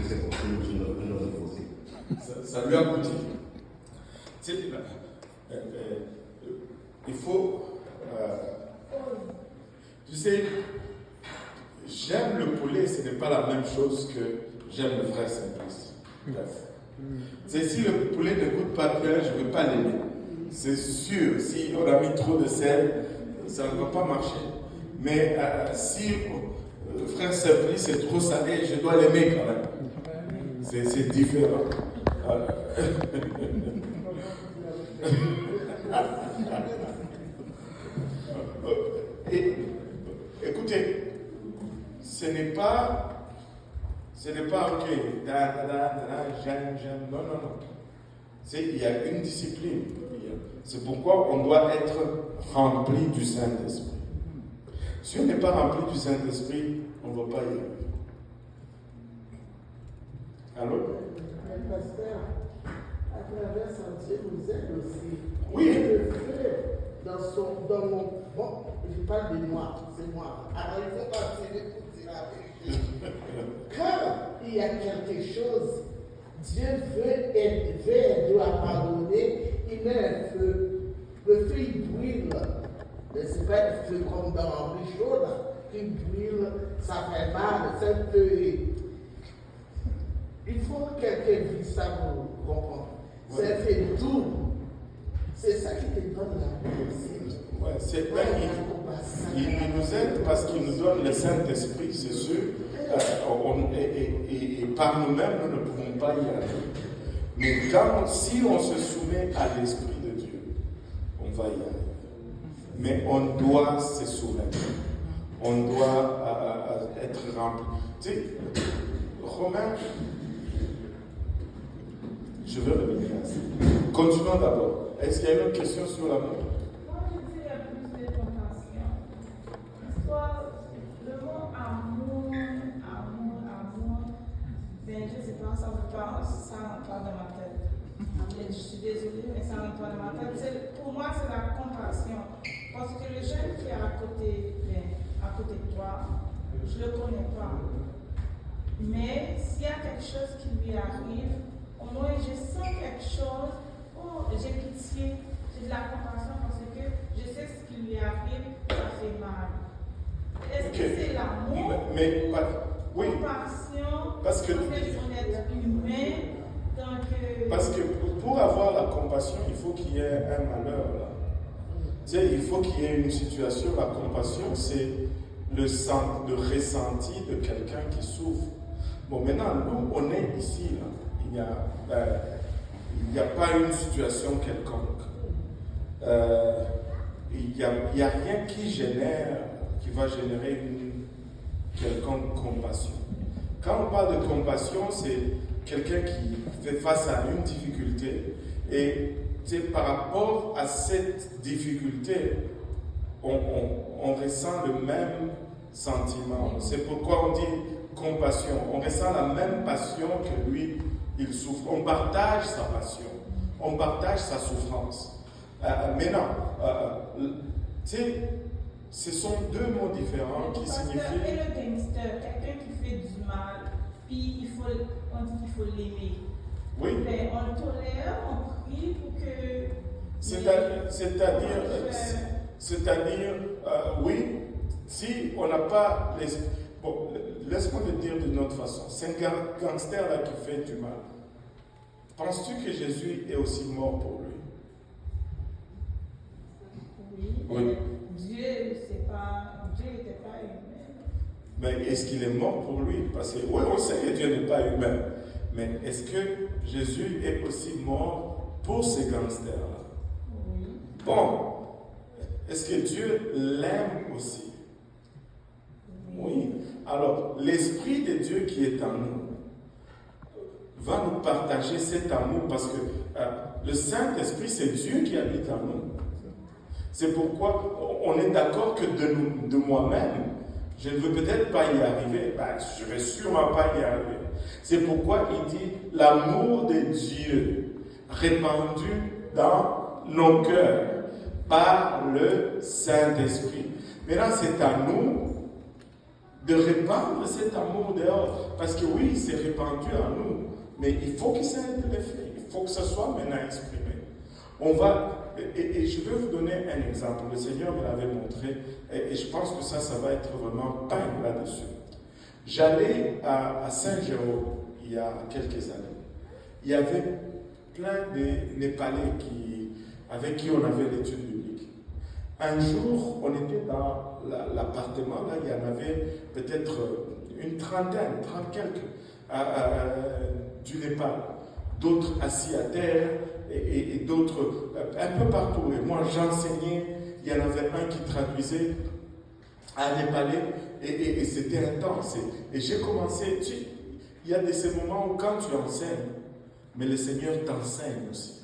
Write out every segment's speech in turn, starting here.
c'est pour une autre côté. Ça lui a coûté. Il faut. Tu sais, j'aime le poulet, ce n'est pas la même chose que j'aime le frère Simplice. Bref. Si le poulet ne goûte pas bien, je ne vais pas l'aimer. C'est sûr, si on a mis trop de sel, ça ne va pas marcher. Mais si le frère Simplice est trop salé, je dois l'aimer quand même. C'est différent. Écoutez, ce n'est pas ok, j'aime, non. Il y a une discipline. C'est pourquoi on doit être rempli du Saint-Esprit. Si on n'est pas rempli du Saint-Esprit, on ne va pas y arriver. Allô? Pasteur, à travers Sentier, vous êtes aussi. Oui. Le fait dans mon. Bon, je parle de moi, c'est moi. Alors il faut pas tirer pour dire la vérité. Quand il y a quelque chose, Dieu veut aider à pardonner, il met un feu. Le feu, il brûle. Mais ce n'est pas un feu comme dans un brichot, là. Il brûle, ça fait mal, c'est un peu. Il faut que quelqu'un vise ça pour comprendre. C'est un fait doux. C'est ça qui te donne la vie aussi. Ouais, il nous aide parce qu'il nous donne le Saint-Esprit, c'est sûr. Et par nous-mêmes, nous ne pouvons pas y arriver. Mais si on se soumet à l'Esprit de Dieu, on va y arriver. Mais on doit se soumettre. On doit être rempli. Tu sais, Romain, je veux revenir à ça. Continuons d'abord. Est-ce qu'il y a une autre question sur l'amour? Moi, je dis qu'il y a plus de compassion. Soit le mot amour, ben je ne sais pas, ça rentre pas dans ma tête. Je suis désolée, mais ça rentre pas dans ma tête. Pour moi, c'est la compassion. Parce que le jeune qui est à côté de toi, je ne le connais pas. Mais s'il y a quelque chose qui lui arrive, au moins je sens quelque chose, j'ai pitié, j'ai de la compassion parce que je sais ce qui lui arrive, ça fait mal. Est-ce que c'est l'amour? Oui. Compassion, parce que on est humain. Parce que pour avoir la compassion, il faut qu'il y ait un malheur là. Tu sais, il faut qu'il y ait une situation. La compassion, c'est le ressenti de quelqu'un qui souffre. Bon, maintenant, nous, on est ici là. Il n'y a pas une situation quelconque. Il n'y a rien qui va générer une quelconque compassion. Quand on parle de compassion, c'est quelqu'un qui fait face à une difficulté et par rapport à cette difficulté, on ressent le même sentiment. C'est pourquoi on dit compassion. On ressent la même passion que lui, il souffre. On partage sa passion. On partage sa souffrance. Maintenant, ce sont deux mots différents qui signifient... Et le gangster, quelqu'un qui fait du mal, puis on dit qu'il faut l'aimer. Oui. Mais on le tolère, on prie pour que... C'est-à-dire, oui, si on n'a pas... Bon, laisse-moi te dire d'une autre façon. C'est un gangster là qui fait du mal. Penses-tu que Jésus est aussi mort pour lui? Oui. Dieu n'était pas humain. Mais est-ce qu'il est mort pour lui? Parce que oui, on sait que Dieu n'est pas humain. Mais est-ce que Jésus est aussi mort pour ces gangsters-là? Oui. Bon, est-ce que Dieu l'aime aussi? Oui. Alors, l'Esprit de Dieu qui est en nous va nous partager cet amour parce que le Saint-Esprit, c'est Dieu qui habite en nous. C'est pourquoi on est d'accord que de moi-même, je ne veux peut-être pas y arriver. Je ne vais sûrement pas y arriver. C'est pourquoi il dit l'amour de Dieu répandu dans nos cœurs par le Saint-Esprit. Maintenant, c'est à nous de répandre cet amour dehors. Parce que oui, c'est répandu en nous, mais il faut que ça ait de l'effet. Il faut que ça soit maintenant exprimé. On va, et je vais vous donner un exemple. Le Seigneur me l'avait montré, et je pense que ça va être vraiment peint là-dessus. J'allais à Saint-Jérôme il y a quelques années. Il y avait plein de Népalais avec qui on avait l'étude biblique. Un jour, on était dans l'appartement, là, il y en avait peut-être une trentaine, 30 quelques, du Népal. D'autres assis à terre et d'autres un peu partout. Et moi, j'enseignais, il y en avait un qui traduisait un Népalais et c'était intense. Et j'ai commencé, il y a de ces moments où quand tu enseignes, mais le Seigneur t'enseigne aussi.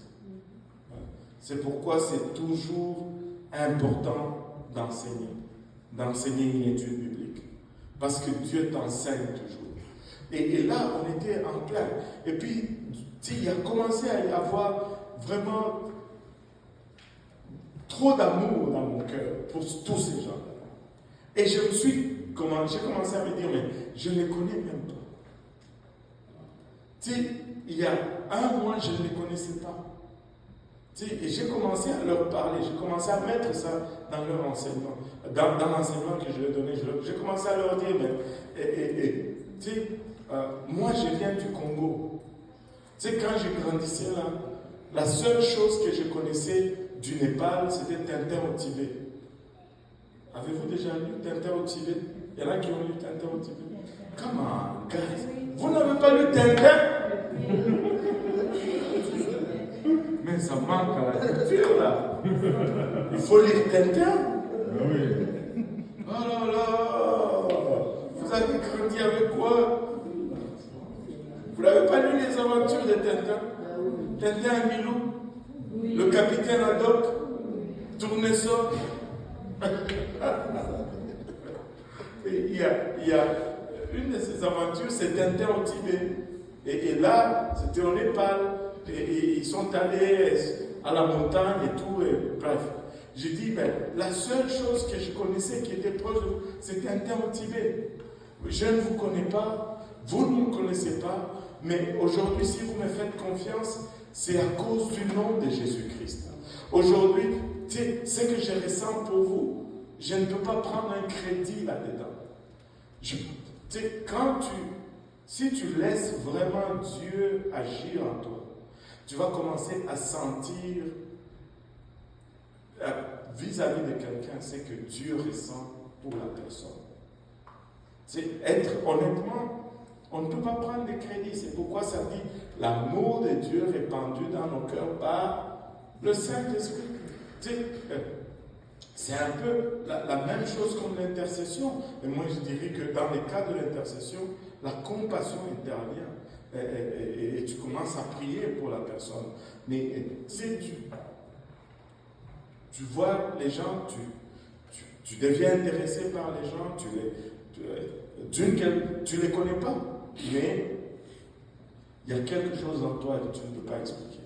C'est pourquoi c'est toujours important d'enseigner une étude biblique. Parce que Dieu t'enseigne toujours. Et là, on était en plein. Et puis, il a commencé à y avoir vraiment trop d'amour dans mon cœur pour tous ces gens-là. Et j'ai commencé à me dire, mais je ne les connais même pas. Il y a un mois, je ne les connaissais pas. Et j'ai commencé à leur parler, j'ai commencé à mettre ça dans leur enseignement, dans l'enseignement que je leur donnais. J'ai commencé à leur dire, mais, moi je viens du Congo. Quand je grandissais là, la seule chose que je connaissais du Népal, c'était Tintin au Tibet. Avez-vous déjà lu Tintin au Tibet? Il y en a qui ont lu Tintin au Tibet. Come on, guys. Vous n'avez pas lu Tintin? Mais ça manque à la culture là. Il faut lire Tintin. Oui. Oh là là. Vous avez grandi avec quoi? Vous n'avez pas lu les aventures de Tintin? Tintin à Milou, le capitaine Haddock, Tournesol. Il y a une de ces aventures, c'est Tintin au Tibet. Et là, c'était au Népal. Et ils sont allés à la montagne et tout. Et bref, j'ai dit, la seule chose que je connaissais qui était proche de vous, c'était Tintin au Tibet. Je ne vous connais pas, vous ne me connaissez pas. Mais aujourd'hui, si vous me faites confiance, c'est à cause du nom de Jésus-Christ. Aujourd'hui, ce que je ressens pour vous, je ne peux pas prendre un crédit là-dedans. Si tu laisses vraiment Dieu agir en toi, tu vas commencer à sentir vis-à-vis de quelqu'un ce que Dieu ressent pour la personne. Honnêtement, on ne peut pas prendre de crédit. C'est pourquoi ça dit l'amour de Dieu répandu dans nos cœurs par le Saint-Esprit. C'est un peu la même chose comme l'intercession. Et moi, je dirais que dans le cas de l'intercession, la compassion intervient. Et tu commences à prier pour la personne. Mais tu vois les gens, tu deviens intéressé par les gens, tu les connais pas, mais il y a quelque chose en toi que tu ne peux pas expliquer.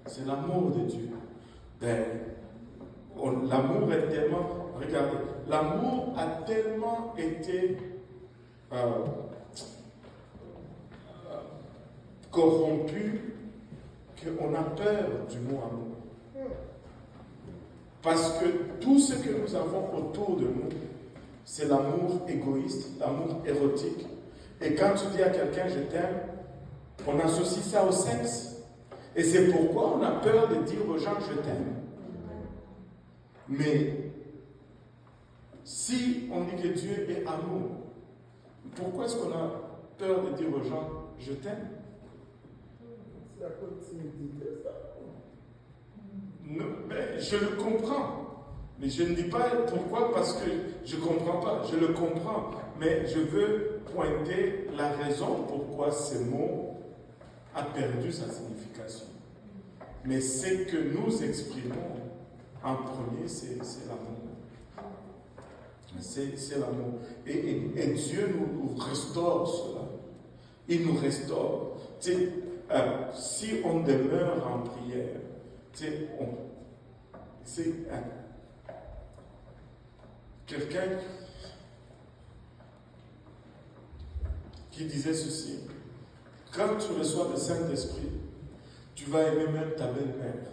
C'est l'amour de Dieu. L'amour est tellement, regardez, l'amour a tellement été corrompu qu'on a peur du mot amour. Parce que tout ce que nous avons autour de nous, c'est l'amour égoïste, l'amour érotique. Et quand tu dis à quelqu'un je t'aime, on associe ça au sexe. Et c'est pourquoi on a peur de dire aux gens je t'aime. Mais si on dit que Dieu est amour, pourquoi est-ce qu'on a peur de dire aux gens je t'aime? C'est la continuité, ça. Non, mais je le comprends. Mais je ne dis pas pourquoi parce que je ne comprends pas. Je le comprends. Mais je veux pointer la raison pourquoi ce mot a perdu sa signification. Mais ce que nous exprimons en premier, c'est l'amour. C'est l'amour. Et Dieu nous restaure cela. Il nous restaure. Si on demeure en prière, quelqu'un, qui disait ceci. Quand tu reçois le Saint-Esprit, tu vas aimer même ta belle-mère.